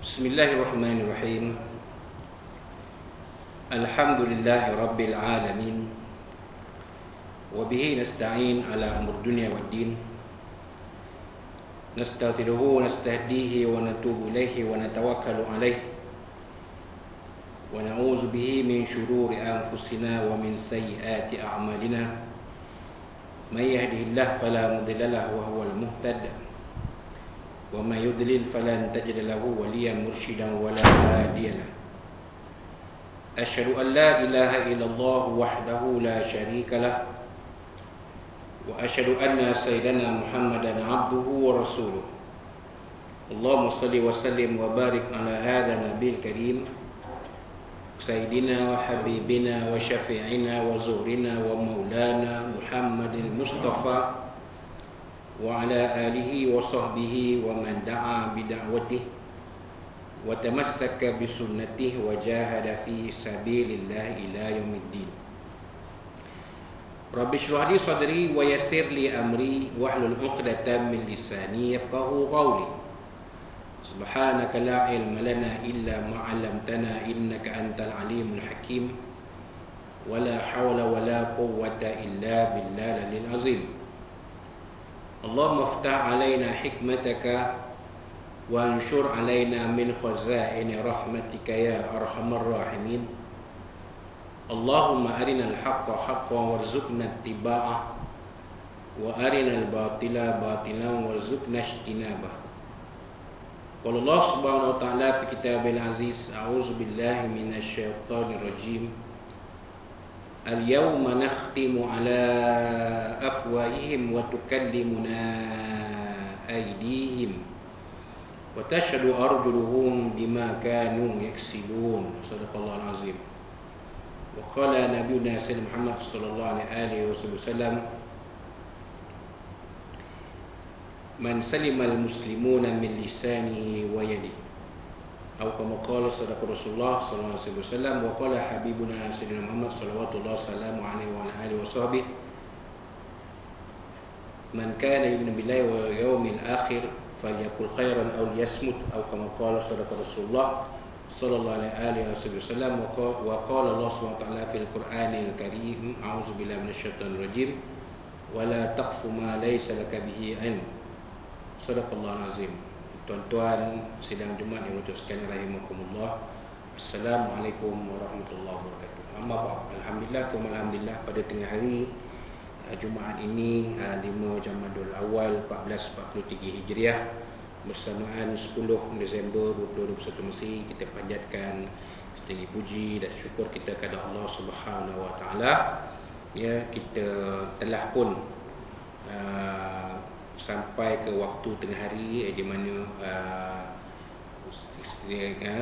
Bismillahirrahmanirrahim. Alhamdulillahi rabbil alamin. Wa bihi nasta'in ala umur dunya waddin. Nastaghfiruhu wa nastahdihi wa natubu ilaihi wa natawakkalu alaihi. Wa na'udzu bihi min shururi anfusina wa min sayyiati a'malina. May yahdihillahu fala mudilla lahu wa huwal muhtadi. وَمَا يُضْلِلْ فَلَنْ تَجِدَ لَهُ وَلِيًّا مُرْشِدًا وَلَا هَادِيَ لَهُ أَشْهَدُ أَنْ لَا إِلَهَ إِلَّا اللَّهُ وَحْدَهُ لَا شَرِيكَ لَهُ وَأَشْهَدُ أَنَّ سَيِّدَنَا مُحَمَّدًا عَبْدُهُ وَرَسُولُهُ اللهم صل وسلم وبارك على هذا النبي الكريم سيدنا وحبيبنا وشفيعنا وزهرنا ومولانا محمد المصطفى وعلى آله وصحبه ومن دعا بدعوته وتمسك بسنته وجاهد في سبيل الله إلى يوم الدين. رب اشرح لي صدري ويسر لي أمري واحلل عقدة من لساني يفقهوا قولي. سبحانك لا علم لنا إلا ما علمتنا إنك أنت العليم الحكيم ولا حول ولا قوة إلا بالله العلي العظيم. اللهم افتح علينا حكمتك وانشر علينا من خزائن رحمتك يا أرحم الراحمين. اللهم أرنا الحق حقا وارزقنا اتباعه وأرنا الباطل باطلا وارزقنا اجتنابه. قال الله سبحانه وتعالى في كتابه العزيز أعوذ بالله من الشيطان الرجيم اليوم نختم على أفواههم وتكلمنا أيديهم وتشهد أرجلهم بما كانوا يكسبون. صدق الله العظيم. وقال نبينا سيدنا محمد صلى الله عليه وسلم من سلم المسلمون من لسانه ويده أو كما قال صدق رسول الله صلى الله عليه وسلم. وقال حبيبنا سيدنا محمد صلوات الله وسلامه عليه وعلى آله وصحبه من كان يؤمن بالله واليوم الآخر فليقل خيرا أو ليصمت أو كما قال صدق رسول الله صلى الله عليه وسلم. وقال الله سبحانه وتعالى في القرآن الكريم أعوذ بالله من الشيطان الرجيم ولا تقف ما ليس لك به علم. صدق الله العظيم. Tuan-tuan sidang Jumaat yang untuk sekalian rahimakumullah. Assalamualaikum warahmatullahi wabarakatuh. Amma ba'd. Alhamdulillah, alhamdulillah, pada tengah hari Jumaat ini 5 Jamadul Awal 1443 Hijriah bersamaan 10 Disember 2021 Masih, kita panjatkan setinggi puji dan syukur kita kepada Allah Subhanahu wa taala. Ya, kita telah pun sampai ke waktu tengah hari di mana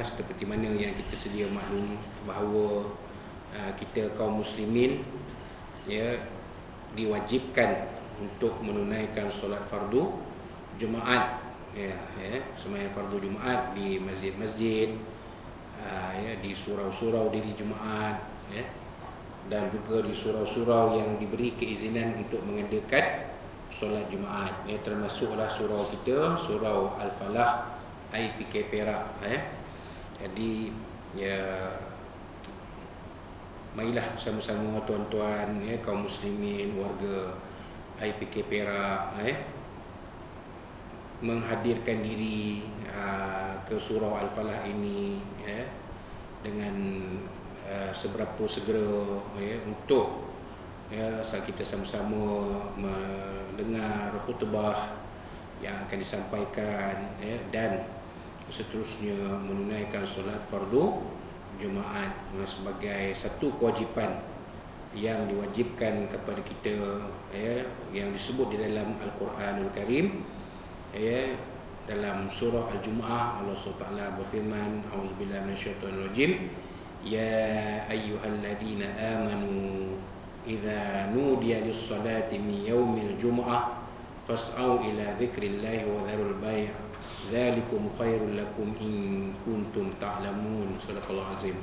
seperti mana yang kita sedia maklum bahawa kita kaum muslimin ya diwajibkan untuk menunaikan solat fardu Jumaat ya, sembahyang fardu Jumaat di masjid-masjid ya, di surau-surau diri Jumaat ya, dan juga di surau-surau yang diberi keizinan untuk mengadakan solat Jumaat ya, termasuklah surau kita, surau Al-Falah IPK Perak ya. Jadi ya, marilah sama-sama tuan-tuan ya, kaum muslimin warga IPK Perak ya, menghadirkan diri ke surau Al-Falah ini ya, dengan seberapa segera ya, untuk ya, kita sama-sama mendengar khutbah yang akan disampaikan ya, dan seterusnya menunaikan solat fardu Jumaat sebagai satu kewajipan yang diwajibkan kepada kita ya, yang disebut di dalam Al-Quranul Karim ya, dalam surah Al-Jumu'ah Allah SWT berfirman a'udzubillahi minasyaitonirrajim ya ayyuhalladzina amanu idza nudiya lis-salati min yaumil jumu'ah fas'au ila dzikrillahi wa dzarul bai' dzalikum khairul lakum in kuntum ta'lamun. Sadaqallahu azim.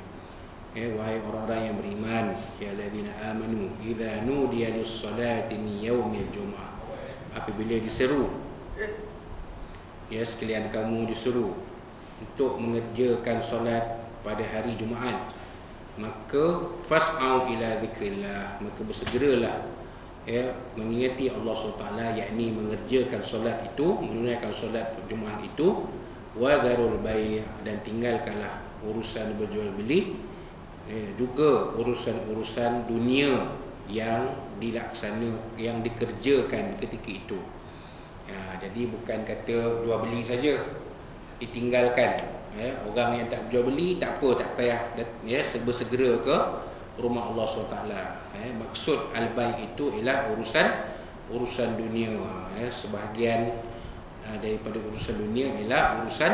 Wahai orang-orang yang beriman, ya alladzina amanu idza nudiya lis-salati min yaumil jumu'ah, apabila diseru ya sekalian kamu disuruh untuk mengerjakan solat pada hari Jumaat, maka fas'au ila zikrillah, maka bersegeralah mengingati Allah SWT, yakni mengerjakan solat itu, menunaikan solat Jumaat itu, wa dharul bai', dan tinggalkanlah urusan berjual beli, juga urusan-urusan dunia yang yang dikerjakan ketika itu. Jadi bukan kata jual beli saja ditinggalkan. Orang yang tak jual beli tak apa, tak payah bersegera ke rumah Allah SWT. Maksud al-bai' itu ialah urusan dunia. Sebahagian daripada urusan dunia ialah urusan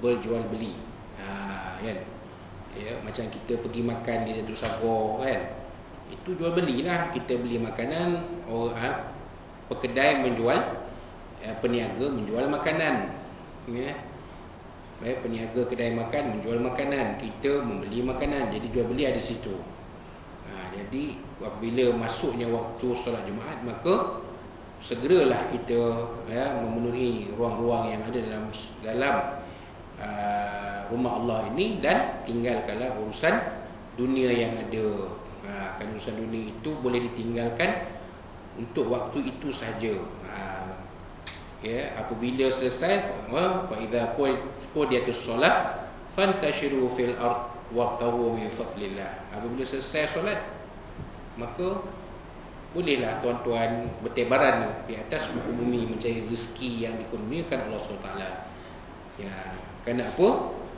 berjual beli. Kan? Macam kita pergi makan di Jadu Sabah kan, itu jual belilah. Kita beli makanan, pekedai menjual, peniaga menjual makanan. Peniaga kedai makan menjual makanan, kita membeli makanan. Jadi jual beli ada di situ. Jadi apabila masuknya waktu solat Jumaat, maka segeralah kita memenuhi ruang-ruang yang ada dalam rumah Allah ini, dan tinggalkanlah urusan dunia yang ada. Kan urusan dunia itu boleh ditinggalkan untuk waktu itu sahaja. Apabila selesai, wa idza qudiyatus solat fantashiru fil ard waqtahu min fadlillah. Apabila selesai solat, maka bolehlah tuan-tuan bertebaran di atas muka bumi mencari rezeki yang dikurniakan Allah SWT. Kenapa?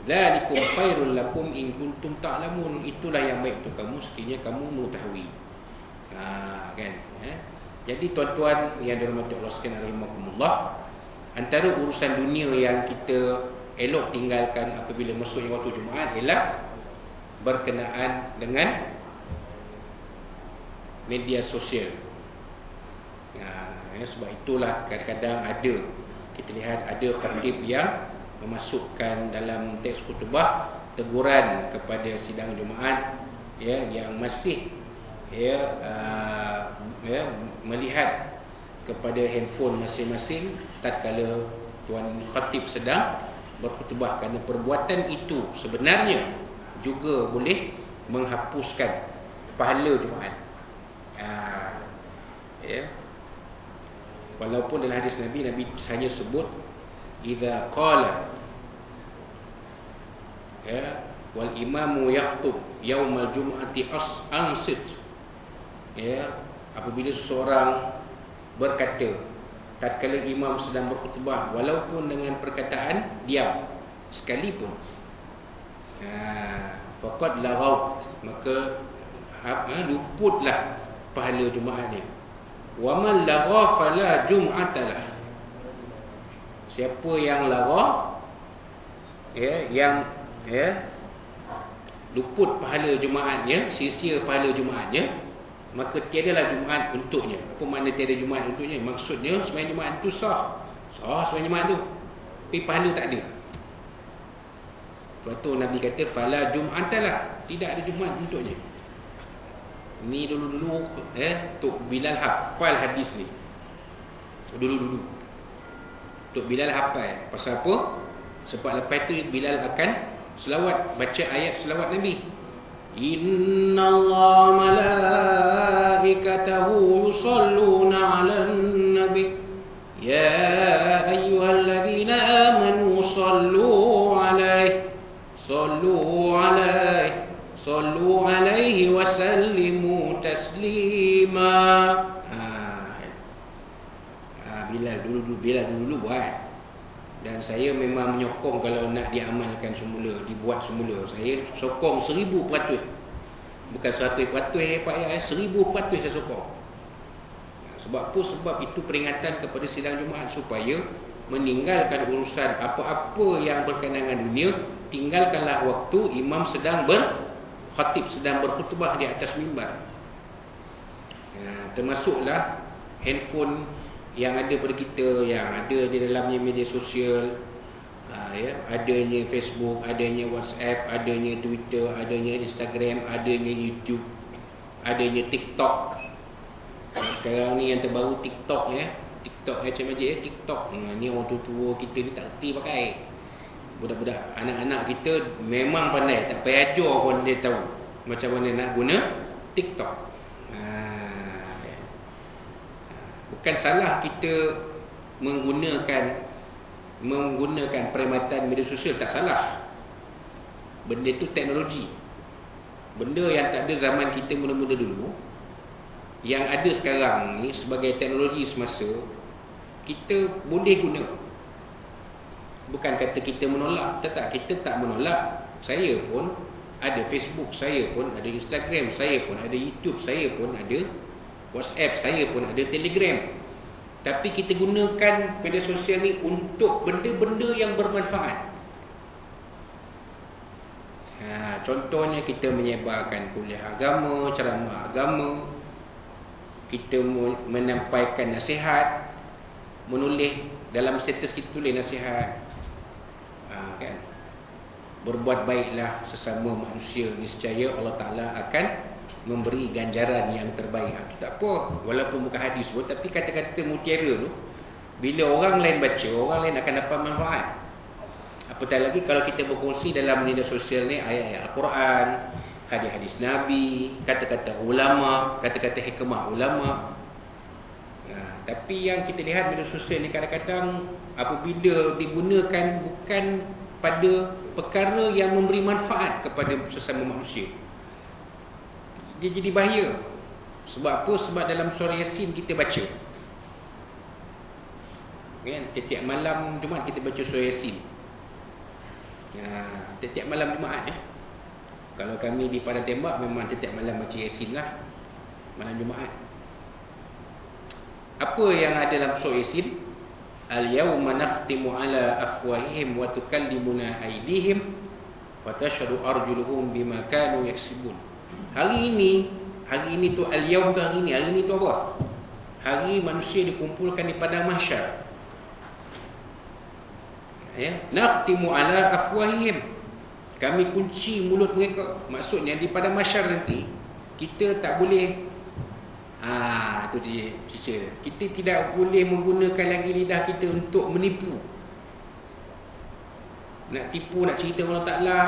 Dzalikum khairul lakum in kuntum ta'lamun. Itulah yang baik untuk kamu sekiranya kamu mengetahui. Kan? Jadi tuan-tuan yang dirahmati Allah sekalian rahimakumullah, antara urusan dunia yang kita elok tinggalkan apabila masuknya waktu Jumaat ialah berkenaan dengan media sosial. Sebab itulah kadang-kadang kita lihat ada khatib yang memasukkan dalam teks khutbah teguran kepada sidang Jumaat yang masih melihat kepada handphone masing-masing tatkala tuan khatib sedang berkhutbah, kerana perbuatan itu sebenarnya juga boleh menghapuskan pahala Jumaat. Walaupun dalam hadis Nabi hanya sebut idza qala wal imamu yakhutub yaumal jum'ati ansit. Apabila seseorang berkata tatkala imam sedang berkhutbah, walaupun dengan perkataan diam sekalipun, faqad laghaw, maka luputlah pahala Jumaat ni. Wa man lagha fala jum'atalah. Siapa yang lagha, yang luput pahala Jumaatnya, sia-sia pahala Jumaatnya, maka tiadalah Jumaat untuknya. Apa makna tiada Jumaat untuknya? Maksudnya sembahyang Jumaat itu sah sembahyang Jumaat tu, tapi pahala tak ada. Sebab tu Nabi kata fala jum'atalah, tidak ada Jumaat untuknya. Ni dulu-dulu Tok Bilal hafal hadis ni. Dulu-dulu Tok Bilal hafal. Pasal apa? Sebab lepas tu Bilal akan selawat, baca ayat selawat Nabi. Innallaha malaikatahu yusalluna 'alan nabi ya ayyuhalladzina amanu sallu 'alaihi wa sallimu taslima. Bilal dulu buat. Dan saya memang menyokong kalau nak diamalkan semula, dibuat semula. Saya sokong 1000%. Bukan 100% Pak ya, 1000% saya sokong. Sebab apa? Sebab itu peringatan kepada sidang Jumaat supaya meninggalkan urusan apa-apa yang berkenaan dengan dunia. Tinggalkanlah waktu imam sedang khatib sedang berkhutbah di atas mimbar. Termasuklah handphone yang ada pada kita, yang ada di dalamnya media sosial, adanya Facebook, adanya WhatsApp, adanya Twitter, adanya Instagram, adanya YouTube, adanya TikTok. Sekarang ni yang terbaru TikTok TikTok macam aja TikTok. Ni orang tua-tua kita ni tak reti pakai. Budak-budak, anak-anak kita memang pandai, tak payah ajar pun dia tahu macam mana nak guna TikTok. Bukan salah kita menggunakan perkhidmatan media sosial, tak salah. Benda itu teknologi. Benda yang tak ada zaman kita mula-mula dulu, yang ada sekarang ni sebagai teknologi semasa, kita boleh guna. Bukan kata kita menolak, kita tak menolak. Saya pun ada Facebook, saya pun ada Instagram, saya pun ada YouTube, saya pun ada WhatsApp, saya pun ada Telegram. Tapi kita gunakan media sosial ni untuk benda-benda yang bermanfaat. Contohnya kita menyebarkan kuliah agama, ceramah agama, kita menyampaikan nasihat, menulis dalam status kita tulis nasihat, kan? Berbuat baiklah sesama manusia, niscaya Allah Ta'ala akan memberi ganjaran yang terbaik. Itu tak apa, walaupun bukan hadis pun, tapi kata-kata mutiara tu, bila orang lain baca, orang lain akan dapat manfaat. Apatah lagi kalau kita berkongsi dalam media sosial ni ayat-ayat Al-Quran, hadis-hadis Nabi, kata-kata ulama, kata-kata hikmah ulama. Tapi yang kita lihat media sosial ni kadang-kadang apabila digunakan bukan pada perkara yang memberi manfaat kepada sesama manusia, dia jadi bahaya. Sebab apa? Sebab dalam surah Yasin kita baca, kan, setiap malam Jumaat kita baca surah Yasin. Setiap malam Jumaat Kalau kami di Padang Tembak memang setiap malam baca Yasin lah, malam Jumaat. Apa yang ada dalam surah Yasin? Al-yawma nakhtimu ala afwahihim wa tukallimuna aydihim wa tashhadu arjuluhum bima kanu yaksibun. Hari ini tu al-yawm tu hari ini tu apa? Hari manusia dikumpulkan di padang mahsyar. Nakhtimu ala afwahihim, kami kunci mulut mereka. Maksudnya di padang mahsyar nanti kita tak boleh, itu dia cerita. Kita tidak boleh menggunakan lagi lidah kita untuk menipu, nak tipu, nak cerita Allah Ta'ala,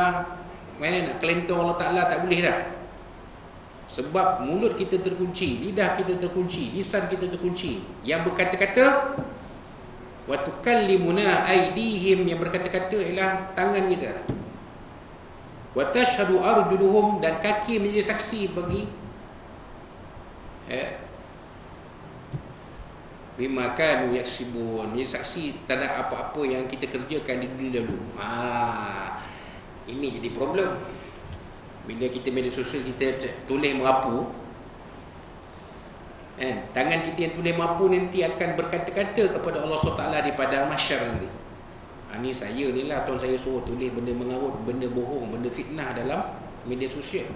nak kelentong Allah Ta'ala, tak boleh dah. Sebab mulut kita terkunci, lidah kita terkunci, lisan kita terkunci. Yang berkata-kata, wa tukallimuna aydihim, yang berkata-kata ialah tangan kita. Wa tashhadu arjuluhum, dan kaki menjadi saksi bagi bima kanu yaksibun, menjadi saksi terhadap apa-apa yang kita kerjakan di dunia dulu. Ini jadi problem. Bila kita media sosial kita tulis merapu, tangan kita yang tulis merapu nanti akan berkata-kata kepada Allah SWT di padang mahsyar nanti. Ni saya ni lah, tuan saya suruh tulis benda mengarut, benda bohong, benda fitnah dalam media sosial.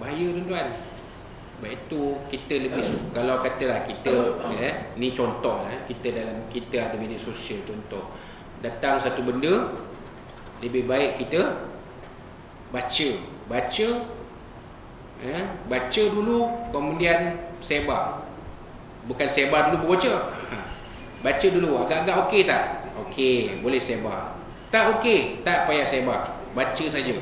Bahaya tuan-tuan. Sebab itu kita lebih, kalau katalah kita ni contoh kita ada media sosial, contoh datang satu benda, lebih baik kita baca dulu, kemudian sebar. Bukan sebar dulu baca. Baca dulu, agak-agak okey tak? Okey, boleh sebar. Tak okey, tak payah sebar, baca saja.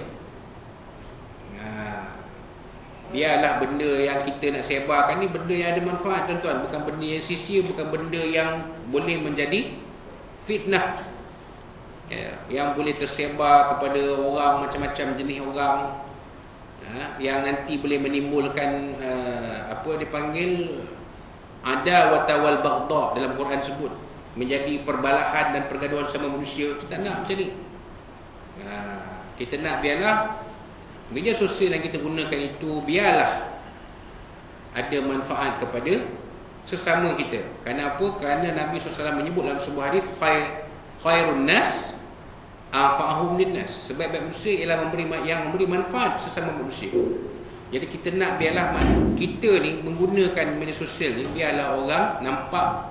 Biarlah benda yang kita nak sebarkan ni benda yang ada manfaat tuan-tuan, bukan benda yang sia-sia, bukan benda yang boleh menjadi fitnah, yang boleh tersebar kepada orang, macam-macam jenis orang, yang nanti boleh menimbulkan apa dipanggil adawah wal baghdha, dalam Quran sebut, menjadi perbalahan dan pergaduhan sama manusia. Kita nak macam ni. Kita nak biarlah media sosial yang kita gunakan itu biarlah ada manfaat kepada sesama kita. Kerana apa? Kerana Nabi SAW menyebut dalam sebuah hadis, khairun nas anfa'uhum linnas, sebaik-baik manusia ialah yang memberi manfaat sesama manusia. Jadi kita nak biarlah kita ni menggunakan media sosial ni, biarlah orang nampak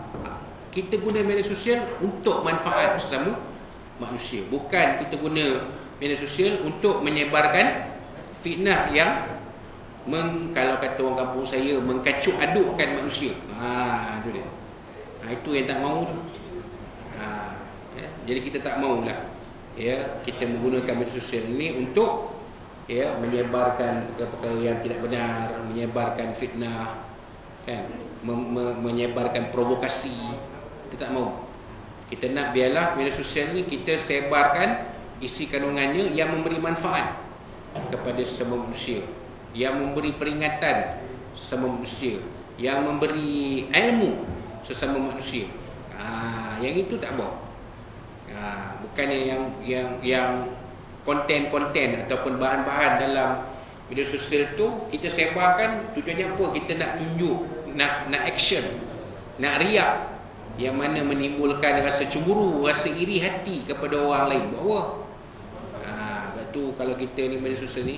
kita guna media sosial untuk manfaat sesama manusia. Bukan kita guna media sosial untuk menyebarkan fitnah yang kalau kata orang kampung saya, mengkacuk adukkan manusia. Itu dia. Itu yang tak mahu tu. Jadi kita tak maulah kita menggunakan media sosial ini untuk menyebarkan perkara-perkara yang tidak benar, menyebarkan fitnah, kan, menyebarkan provokasi. Kita tak mau. Kita nak biarlah media sosial ni kita sebarkan isi kandungannya yang memberi manfaat kepada sesama manusia, yang memberi peringatan sesama manusia, yang memberi ilmu sesama manusia. Yang itu tak apa. Bukannya yang konten-konten ataupun bahan-bahan dalam media sosial tu kita sebarkan tujuannya apa? Kita nak tunjuk, nak action, nak riak, yang mana menimbulkan rasa cemburu, rasa iri hati kepada orang lain. Bahawa sebab tu kalau kita ni media sosial ni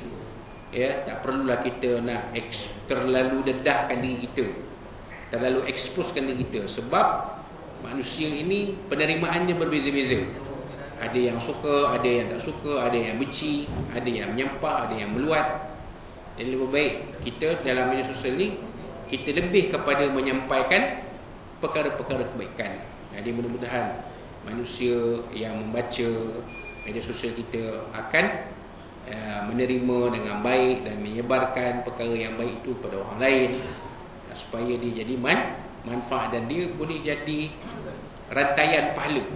tak perlulah kita nak terlalu dedahkan diri kita, terlalu exposekan diri kita, sebab manusia ini penerimaannya berbeza-beza. Ada yang suka, ada yang tak suka, ada yang benci, ada yang menyampah, ada yang meluat. Jadi lebih baik kita dalam media sosial ni kita lebih kepada menyampaikan perkara-perkara kebaikan. Jadi mudah-mudahan manusia yang membaca media sosial kita akan menerima dengan baik dan menyebarkan perkara yang baik itu kepada orang lain, supaya dia jadi manfaat dan dia boleh jadi rantaian pahala.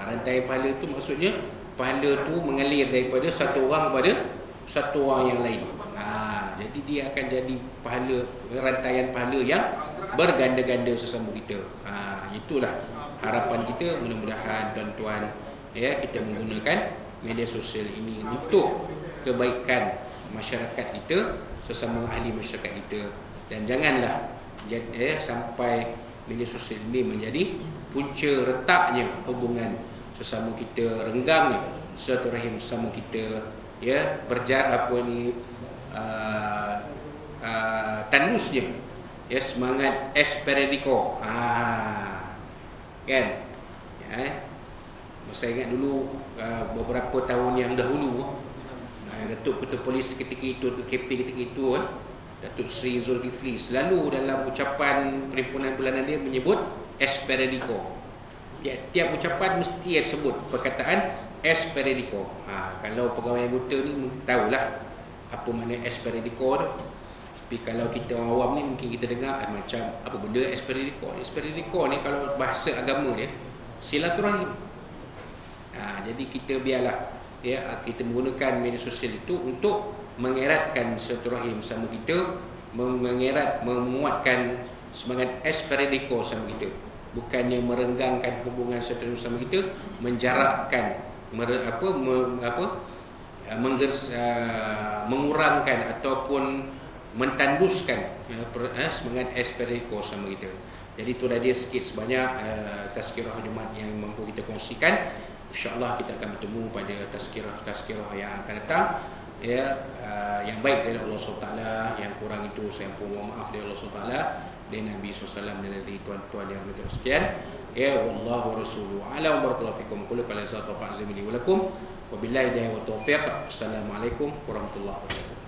Rantaian pahala itu maksudnya pahala tu mengalir daripada satu orang kepada satu orang yang lain. Jadi dia akan jadi pahala, rantaian pahala yang berganda-ganda sesama kita. Itulah harapan kita. Mudah-mudahan tuan-tuan kita menggunakan media sosial ini untuk kebaikan masyarakat kita, sesama ahli masyarakat kita, dan janganlah sampai media sosial ini menjadi punca retaknya hubungan sesama kita, renggangnya silaturahim sesama kita, tandusnya semangat Esperedico. Kan? Saya ingat dulu beberapa tahun yang dahulu, Datuk Ketua Polis ketika itu, Datuk KP ketika itu, Datuk Seri Zulkifli selalu dalam ucapan perhimpunan bulanan dia menyebut Esperedico. Tiap ucapan mesti dia sebut perkataan Esperedico. Kalau pegawai anggota ni tahulah apa makna Esperedico tu. Tapi kalau kita orang awam ni mungkin kita dengar macam apa benda Esperedico. Esperedico ni kalau bahasa agama dia silaturahim. Jadi kita biarlah kita menggunakan media sosial itu untuk mengeratkan silaturahim sama kita, menguatkan semangat Esperedico sama kita. Bukannya merenggangkan hubungan silaturahim sama kita, menjarakkan, mengurangkan ataupun mentanduskan semangat Esperedico sama kita. Jadi itulah dia sikit sebanyak tazkirah Jumaat yang mampu kita kongsikan. InsyaAllah kita akan bertemu pada tazkirah yang akan datang. Yang baik dari Allah SWT, yang kurang itu saya mohon maaf dari Allah SWT, dari Nabi SAW, dan dari tuan-tuan yang berterus sekian. Wallahu rasuluhu ala wa barakallahu fikum. Qul qala zatu fa'zimili wa lakum wa billahi wa taufiq. Assalamualaikum warahmatullahi wabarakatuh.